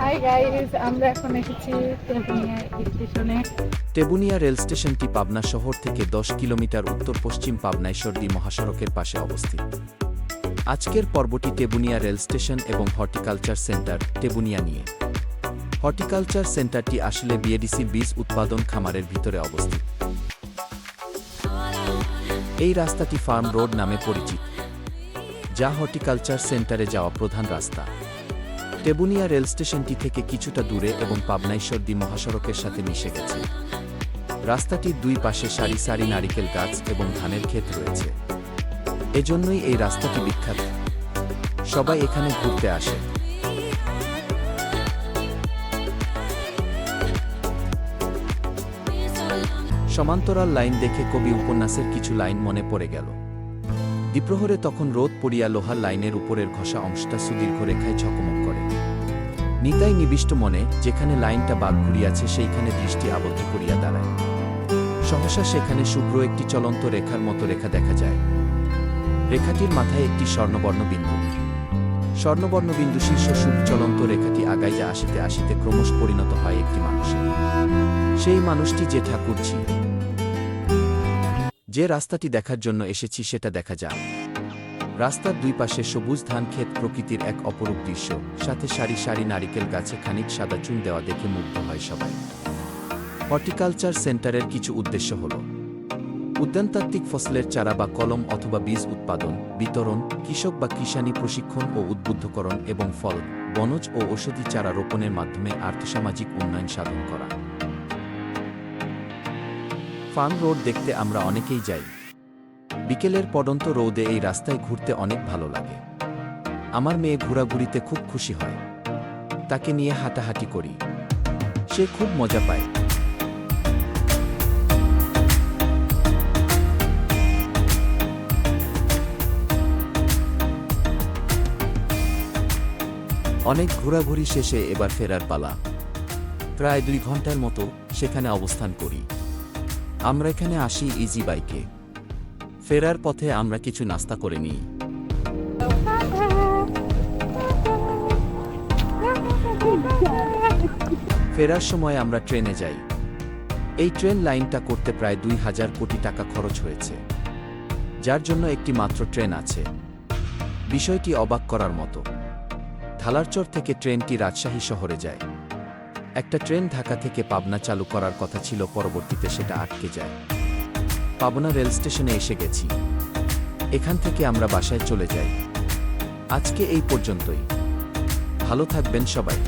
Hi guys, আমরা এখন এসেছি তেতুলিয়া স্টেশনে। তেবুনিয়া রেল স্টেশনটি পাবনা শহর থেকে 10 কিলোমিটার উত্তর-পশ্চিম পাবনায় ঈশ্বরদী মহাসড়কের পাশে অবস্থিত। আজকের পর্বটি তেবুনিয়া রেল স্টেশন এবং হর্টিকালচার সেন্টার তেবুনিয়া নিয়ে। হর্টিকালচার সেন্টারটি আসলে বিএডিসি বীজ উৎপাদন খামারের ভিতরে অবস্থিত। এই রাস্তাটি ফার্ম রোড নামে পরিচিত, যা হর্টিকালচার সেন্টারে যাওয়া প্রধান রাস্তা। তেবুনিয়া রেল স্টেশনটি থেকে কিছুটা দূরে এবং পাবনা ঈশ্বরদী মহাসড়কের সাথে মিশে গেছে। রাস্তাটির দুই পাশে সারি সারি নারিকেল গাছ এবং ধানের ক্ষেত রয়েছে। এজন্যই এই রাস্তাটি বিখ্যাত, সবাই এখানে ঘুরতে আসে। সমান্তরাল লাইন দেখে কবি উপন্যাসের কিছু লাইন মনে পড়ে গেল। দ্বিপ্রহরে তখন রোদ পড়িয়া লোহার লাইনের উপরের ঘষা অংশটা সুদীর্ঘ রেখায় ঝকমক করে। নিতাই নিবিষ্ট মনে যেখানে লাইনটা বাঁক ঘুরিয়াছে সেইখানে দৃষ্টি আবদ্ধ করিয়া দাঁড়ায়। সহসা সেখানে শুভ্র একটি চলন্ত রেখার মতো রেখা দেখা যায়। রেখাটির মাথায় একটি স্বর্ণবর্ণ বিন্দু। স্বর্ণবর্ণ বিন্দু শীর্ষ শুভ চলন্ত রেখাটি আগাইয়া আসিতে আসিতে ক্রমশ পরিণত হয় একটি মানুষে। সেই মানুষটি যে ঠাকুরজি। যে রাস্তাটি দেখার জন্য এসেছি সেটা দেখা যায়। রাস্তার দুই পাশে সবুজ ধান ক্ষেত প্রকৃতির এক অপরূপ দৃশ্য, সাথে সারি সারি নারিকেল গাছে খানিক সাদা চুন দেওয়া দেখে মুগ্ধ হয় সবাই। হর্টিকালচার সেন্টারের কিছু উদ্দেশ্য হল উদ্যানতাত্ত্বিক ফসলের চারা বা কলম অথবা বীজ উৎপাদন, বিতরণ, কৃষক বা কৃষানি প্রশিক্ষণ ও উদ্বুদ্ধকরণ এবং ফল, বনজ ও ঔষধি চারা রোপণের মাধ্যমে আর্থসামাজিক উন্নয়ন সাধন করা। ফার্ম রোড দেখতে আমরা অনেকেই যাই। বিকেলের পড়ন্ত রোদে এই রাস্তায় ঘুরতে অনেক ভালো লাগে। আমার মেয়ে ঘোরাঘুরিতে খুব খুশি হয়, তাকে নিয়ে হাঁটাহাঁটি করি, সে খুব মজা পায়। অনেক ঘোরাঘুরি শেষে এবার ফেরার পালা। প্রায় 2 ঘন্টার মতো সেখানে অবস্থান করি। আমরা এখানে আসি ইজি বাইকে। ফেরার পথে আমরা কিছু নাস্তা করে নিই। ফেরার সময় আমরা ট্রেনে যাই। এই ট্রেন লাইনটা করতে প্রায় 2000 কোটি টাকা খরচ হয়েছে, যার জন্য একটি মাত্র ট্রেন আছে। বিষয়টি অবাক করার মতো। ঢালারচর থেকে ট্রেনটি রাজশাহী শহরে যায়। একটা ট্রেন ঢাকা থেকে পাবনা চালু করার কথা ছিল, পরবর্তীতে সেটা আটকে যায়। পাবনা রেল স্টেশনে এসে গেছি। এখান থেকে আমরা বাসায় চলে যাই। আজকে এই পর্যন্তই। ভালো থাকবেন সবাই।